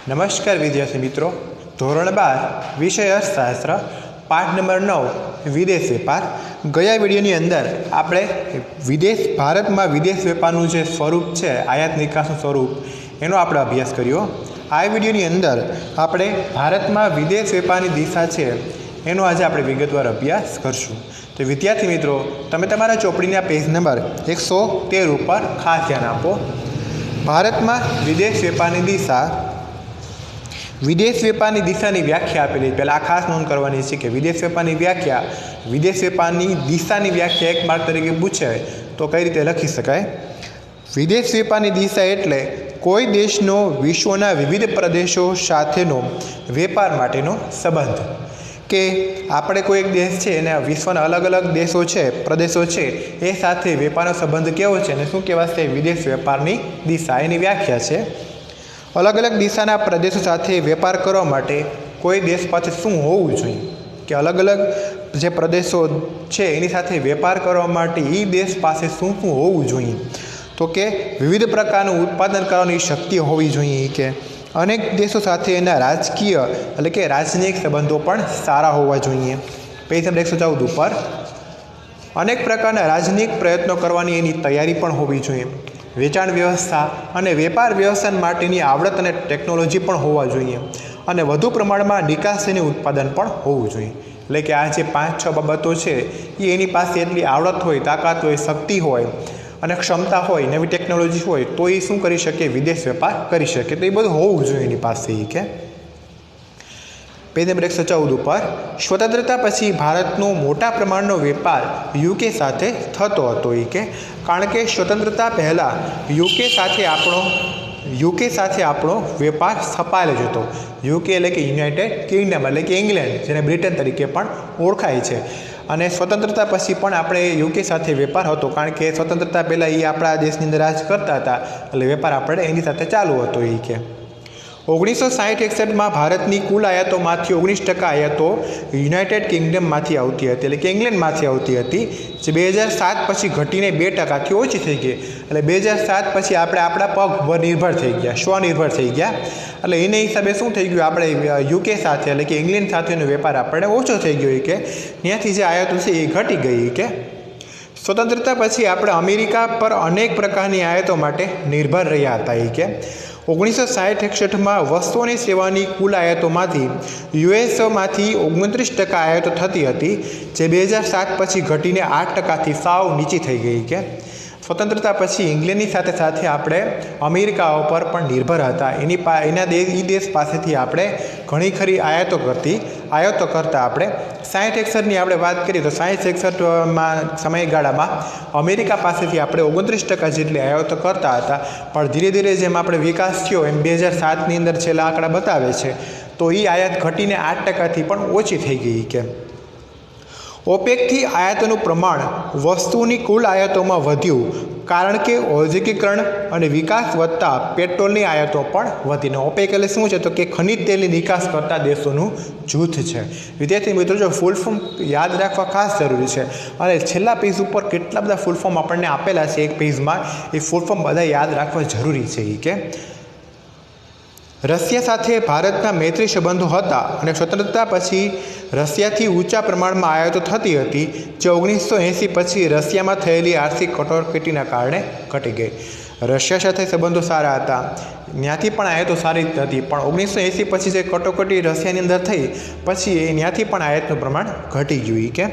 नमस्कार विद्यार्थी मित्रों, धोरण 12 विषय अर्थशास्त्र पाठ नंबर 9 विदेश वेपार। गया वीडियोनी अंदर आपणे भारत में विदेश वेपारनुं जे स्वरूप है, आयात निकासनुं स्वरूप एनो आपणे अभ्यास कर्यो। आ विडियोनी अंदर आपणे भारत में विदेश वेपारनी दिशा है एनो आज आपणे विगतवार अभ्यास करशुं। तो विद्यार्थी मित्रों, तमे तमारा चोपड़ीना पेज नंबर 113 पर खास ध्यान आपो। भारत में विदेश वेपारनी दिशा, विदेश वेपारनी दिशानी व्याख्या आपेली। पहला आ खास नोंध करवानी छे कि विदेश वेपारनी व्याख्या, विदेश वेपारनी दिशानी व्याख्या एक मार्क तरीके पूछे तो कई रीते लखी शकाय। विदेश वेपारनी दिशा एटले कोई देशनो विश्वना विविध प्रदेशों साथेनो वेपार माटेनो संबंध। के आपणे कोई एक देश है ने विश्वना अलग अलग देशों है, प्रदेशों है, ए साथे वेपारनो संबंध केवो छे ने शुं कहेवाय विदेश वेपारनी दिशा, एनी व्याख्या है। अलग अलग दिशाना प्रदेशों साथे वेपार करवा माटे कोई देश पासे शुं होवुं जोईए कि अलग अलग जे प्रदेशों है एनी साथे वेपार करवा माटे ई देश पासे शुं शुं होवुं जोईए तो के विविध प्रकारनुं उत्पादन करवानी शक्ति होवी जोईए, के अनेक देशों साथे एना राजकीय एटले के राजनयिक संबंधों पण सारा होवा जोईए। पेज नंबर 114 पर अनेक प्रकारना राजनयिक प्रयत्नों करवानी एनी तैयारी पण होवी जोईए। वेचाण व्यवस्था अने वेपार व्यवस्था माटेनी आवड़त अने टेक्नोलॉजी पण होवा जोईए अने वधु प्रमाणमां निकासीनुं उत्पादन पण होवुं जोईए। एटले के आ जे 5-6 बाबतो छे ए एनी पासे एटली आवड़त होय, ताकत होय, शक्ति होय अने क्षमता होय, नवी टेक्नोलॉजी होय तो ए शुं करी शके, विदेश वेपार करी शके। तो ए बधुं होवुं जोईए एनी पासे। के पेज नंबर 114 पर स्वतंत्रता पछी भारतनो मोटा प्रमाणनो वेपार यूके साथे थतो हतो। के कारण के स्वतंत्रता पहला यूके साथे आपणो वेपार छपायेलो ज हतो। यूके एटले के युनाइटेड किंगडम एटले के इंग्लेंड, जेने ब्रिटन तरीके पण ओळखाय छे। अने स्वतंत्रता पछी पण आपणे यूके साथे वेपार हतो, कारण के स्वतंत्रता पहला ए आपणा देशनी अंदर राज करता हता एटले वेपार आपणे एनी साथे चालू हतो। के 1960-61 में भारतनी कुल आयातों में 19% आयातो युनाइटेड किंगडम में आवती हती, एटले के इंग्लेंड में आवती हती, जे 2007 पछी घटीने 2% थी ओછી थई गई। एटले 2007 पछी आपणे आपणा पग पर निर्भर थई गया, स्वनिर्भर थई गया। एटले एने हिसाबे शुं थई गयुं, आपणे यूके साथे एटले के इंग्लेंड साथेनो वेपार आपणे ओछो थई गयो। के त्याथी जे आयातो छे ए घटी गई। के स्वतंत्रता पछी आपणे अमेरिका पर अनेक प्रकारनी आयातो माटे निर्भर रह्या हता। के 1960-61 में वस्तुओं सेवानी कुल आयातों में यूएस में 29% आयातो थती हती, जे 2007 पछी घटीने 8% थी साव नीची थई गई। के स्वतंत्रता पछी इंग्लेंडनी साथे साथे आपणे अमेरिका पर पण निर्भर हता। एना देश पासेथी आपणे घणी खरी आयातो करता आपणे 60-61 आपणे वात करीए तो 60-61 समयगाळामां अमेरिका पासेथी आपणे 29% जेटली आयातो करता हता। पण धीरे धीरे जेम आपणे विकास थयो एम 2007 नी अंदर छेल्ला आंकड़ा बतावे छे तो ई आयात घटीने 8% थी पण ओછી थई गई। के ओपेक थी आयातों प्रमाण वस्तुओं कुल आयातों में वध्युं, कारण के औद्योगिकीकरण और विकास वधता पेट्रोलनी आयातों पण वधी। ओपेक एटले शुं छे तो कि खनिज तेलनी निकास करता देशों जूथ है। विद्यार्थी मित्रों, जो फूल फॉर्म याद रखवा खास जरूरी है और छेल्ला पेज पर केटला बधा फूल फॉर्म आपणे आपेला है एक पेज में, ए फूल फॉर्म बधा याद रखवा जरूरी है। के रशिया साथे भारतना मैत्री संबंधों हता अने स्वतंत्रता पछी रशियाथी ऊंचा प्रमाण में आयातो थती हती, जे 1980 पछी रशिया में थयेली आर्थिक कटोकटीना कारणे घटी गई। रशिया साथे संबंधों सारा हता, त्यांथी पण आयातो सारी हती, पण 1980 पछी जे कटोकटी रशियानी अंदर थई पछी त्यांथी पण आयातनुं प्रमाण घटी गयुं। के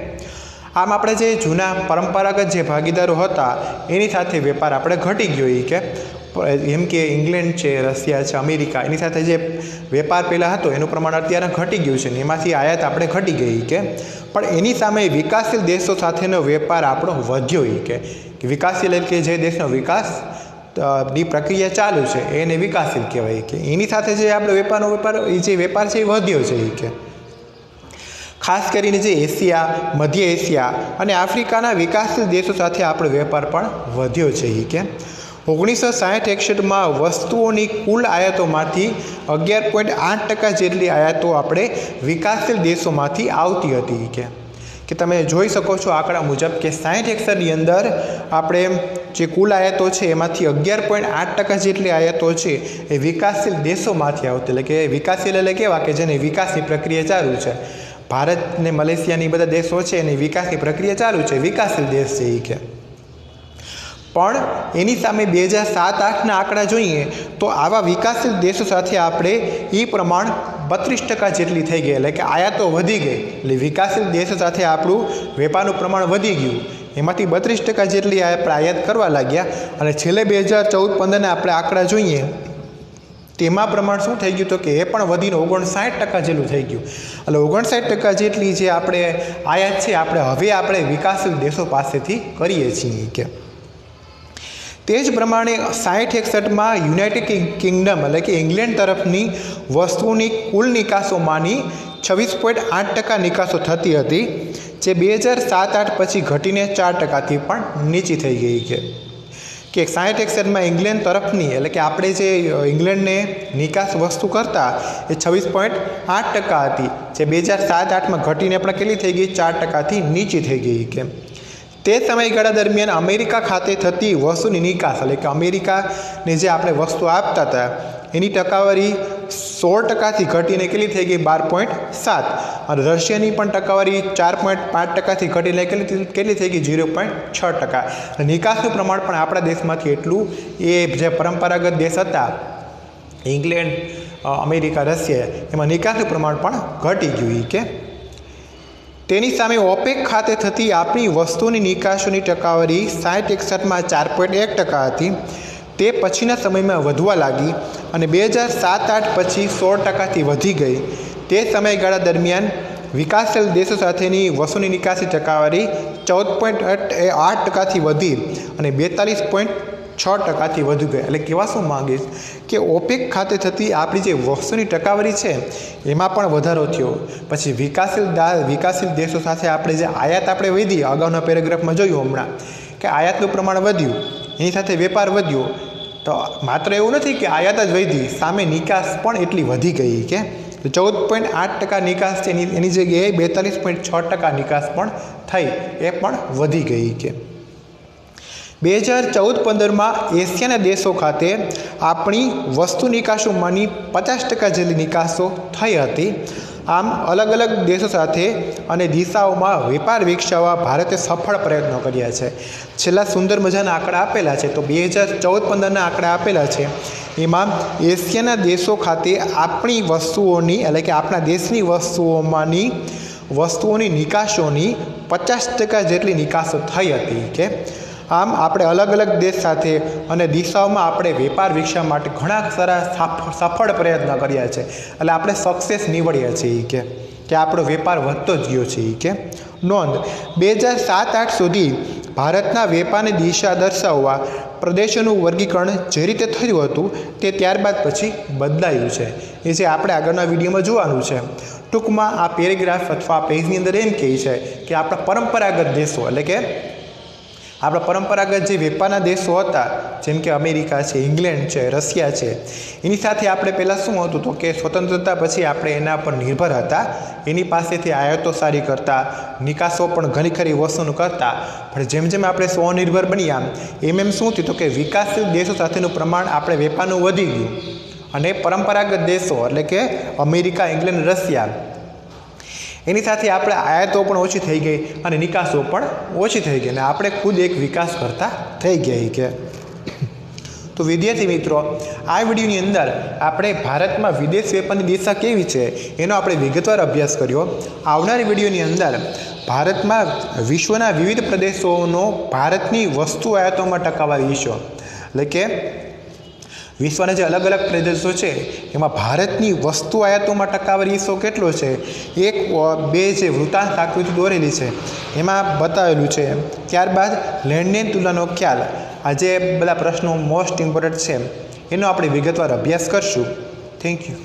आम आपणे जे जूना परंपरागत जे भागीदारो हता एनी साथे वेपार आपणे घटी गयो। के एम के इंग्लेंड है, रशिया है, अमेरिका एनी साथे जे वेपार पहला हतो एनुं प्रमाण अत्यारे घटी गयुं छे, एमांथी आयात आपणे घटी गई। के पण एनी सामे विकासशील देशों साथेनो वेपार आपणो वध्यो। के विकासशील एटले के जे देशनो विकास नी प्रक्रिया चालू है एने विकासशील कहेवाय। के एनी साथे जे आपणे वेपार छे ए वध्यो छे। के खास करीने जे एशिया, मध्य एशिया अने आफ्रिकाना विकासशील देशों साथे आपणो वेपार पण वध्यो छे। के 1960-61 में वस्तुओं कुल आयातों में 11.8% जेटली आयातो आपणे विकासशील देशों में आवती हती। के तमे जोई शको छो आंकड़ा मुजब के 60-61 नी अंदर आपणे જે કુલ આયાતો છે એમાંથી 11.8% જેટલી આયાતો છે એ વિકાસશીલ દેશોમાંથી આવતી, એટલે કે વિકાસશીલ એટલે કેવા કે જેની વિકાસની પ્રક્રિયા ચાલુ છે. ભારત ને મલેશિયાની બધા દેશો છે એની વિકાસની પ્રક્રિયા ચાલુ છે, વિકાસશીલ દેશ છે એ કે. પણ એની સામે 2007-8ના આંકડા જોઈએ તો આવા વિકાસશીલ દેશો સાથે આપણે એ પ્રમાણ 32% જેટલી થઈ ગઈ, એટલે કે આયાતો વધી ગઈ. એટલે વિકાસશીલ દેશો સાથે આપણું વેપારનું પ્રમાણ વધી ગયું, એમાંથી 32% જેટલી આપણે આયાત કરવા લાગ્યા. અને છેલ્લે 2014-15ના આપણે આંકડા જોઈએ તેમાં પ્રમાણ શું થઈ ગયું તો કે એ પણ વધીને 59% જેટલું થઈ ગયું. એટલે 59% જેટલી જે આપણે આયાત છે આપણે વિકાસશીલ દેશો પાસેથી કરીએ છીએ કે. તે જ પ્રમાણે 60-61માં યુનાઇટેડ કિંગડમ એટલે કે ઇંગ્લેન્ડ તરફની વસ્તુઓની કુલ નિકાસોમાંની 26.8% નિકાસો થતી હતી, જે 2007-8 પછી ઘટીને 4%થી પણ નીચી થઈ ગઈ કે 60-61માં ઇંગ્લેન્ડ તરફની એટલે કે આપણે જે ઇંગ્લેન્ડને નિકાસ વસ્તુ કરતા એ 26.8% હતી, જે 2007-8માં ઘટીને પણ કેટલી થઈ ગઈ 4%થી નીચી થઈ ગઈ કે. તે સમયગાળા દરમિયાન અમેરિકા ખાતે થતી વસ્તુની નિકાસ એટલે કે અમેરિકાને જે આપણે વસ્તુ આપતા હતા એની ટકાવારી 16%થી ઘટીને કેટલી થઈ ગઈ 12.7, અને રશિયાની પણ ટકાવારી 4.5%થી ઘટીને કેટલી થઈ ગઈ 0.6%. નિકાસનું પ્રમાણ પણ આપણા દેશમાંથી એટલું એ જે પરંપરાગત દેશ હતા ઇંગ્લેન્ડ, અમેરિકા, રશિયા એમાં નિકાસનું પ્રમાણ પણ ઘટી ગયું કે. તેની સામે ઓપેક ખાતે થતી આપણી વસ્તુની નિકાસોની ટકાવારી 60-61માં 4.1% હતી, તે પછીના સમયમાં વધવા લાગી અને 2007-8 પછી 16%થી વધી ગઈ. તે સમયગાળા દરમિયાન વિકાસશીલ દેશો સાથેની વસ્તુની નિકાસની ટકાવારી 14.8%થી વધી અને 42.6%થી વધુ ગઈ. એટલે કહેવા શું માંગીશ કે ઓપેક ખાતે થતી આપણી જે વસ્તુની ટકાવારી છે એમાં પણ વધારો થયો. પછી વિકાસશીલ દેશો સાથે આપણે જે આયાત આપણે વધી, અગાઉના પેરેગ્રાફમાં જોયું હમણાં કે આયાતનું પ્રમાણ વધ્યું, એની સાથે વેપાર વધ્યો. તો માત્ર એવું નથી કે આયાત જ વધી, સામે નિકાસ પણ એટલી વધી ગઈ કે 14.8% નિકાસ છે એની જગ્યાએ 42.6% નિકાસ પણ થઈ, એ પણ વધી ગઈ કે. 2014-15માં એશિયાના દેશો ખાતે આપણી વસ્તુ નિકાસોમાંની 50% જેટલી નિકાસો થઈ હતી. આમ અલગ અલગ દેશો સાથે અને દિશાઓમાં વેપાર વિકસાવવા ભારતે સફળ પ્રયત્નો કર્યા છે. છેલ્લા સુંદર મજાના આંકડા આપેલા છે. તો 2014-15ના આંકડા આપેલા છે, એમાં એશિયાના દેશો ખાતે આપણી વસ્તુઓની એટલે કે આપણા દેશની વસ્તુઓની નિકાસોની 50% જેટલી નિકાસો થઈ હતી કે. આમ આપણે અલગ અલગ દેશ સાથે અને દિશાઓમાં આપણે વેપાર વિકસાવવા માટે ઘણા સારા સફળ પ્રયત્ન કર્યા છે. એટલે આપણે સક્સેસ નીવડ્યા છીએ કે આપણો વેપાર વધતો જ ગયો છે કે. નોંધ: 2007-8 સુધી ભારતના વેપારની દિશા દર્શાવવા પ્રદેશોનું વર્ગીકરણ જે રીતે થયું હતું તે ત્યારબાદ પછી બદલાયું છે. એ જે આપણે આગળના વિડીયોમાં જોવાનું છે. ટૂંકમાં આ પેરેગ્રાફ અથવા પેજની અંદર એમ કહે છે કે આપણા પરંપરાગત દેશો એટલે કે આપણા પરંપરાગત જે વેપારના દેશો હતા, જેમ કે અમેરિકા છે, ઇંગ્લેન્ડ છે, રશિયા છે, એની સાથે આપણે પહેલાં શું હતું તો કે સ્વતંત્રતા પછી આપણે એના પર નિર્ભર હતા. એની પાસેથી આયાતો સારી કરતા, નિકાસો પણ ઘણી ખરી વસ્તુનું કરતા. પણ જેમ જેમ આપણે સ્વનિર્ભર બન્યા એમ શું થયું તો કે વિકાસશીલ દેશો સાથેનું પ્રમાણ આપણે વેપારનું વધી ગયું અને પરંપરાગત દેશો એટલે કે અમેરિકા, ઇંગ્લેન્ડ, રશિયા એની સાથે આપણે આયાતો પણ ઓછી થઈ ગઈ અને નિકાસો પણ ઓછી થઈ ગઈ અને આપણે ખુદ એક વિકાસ કરતા થઈ ગયા કે. તો વિદ્યાર્થી મિત્રો, આ વિડીયોની અંદર આપણે ભારતમાં વિદેશ વેપારની દિશા કેવી છે એનો આપણે વિગતવાર અભ્યાસ કર્યો. આવનારી વિડીયોની અંદર ભારતમાં વિશ્વના વિવિધ પ્રદેશોનો ભારતની વસ્તુ આયાતોમાં ટકાવારી હિસ્સો એટલે કે વિશ્વના જે અલગ અલગ પ્રદેશો છે એમાં ભારતની વસ્તુ આયાતોમાં ટકાવારી હિસ્સો કેટલો છે, બે જે વૃત્તાંત આકૃતિ દોરેલી છે એમાં બતાવેલું છે. ત્યારબાદ લેણદેણ તુલનાનો ખ્યાલ, આ જે બધા પ્રશ્નો મોસ્ટ ઇમ્પોર્ટન્ટ છે એનો આપણે વિગતવાર અભ્યાસ કરશું. Thank you.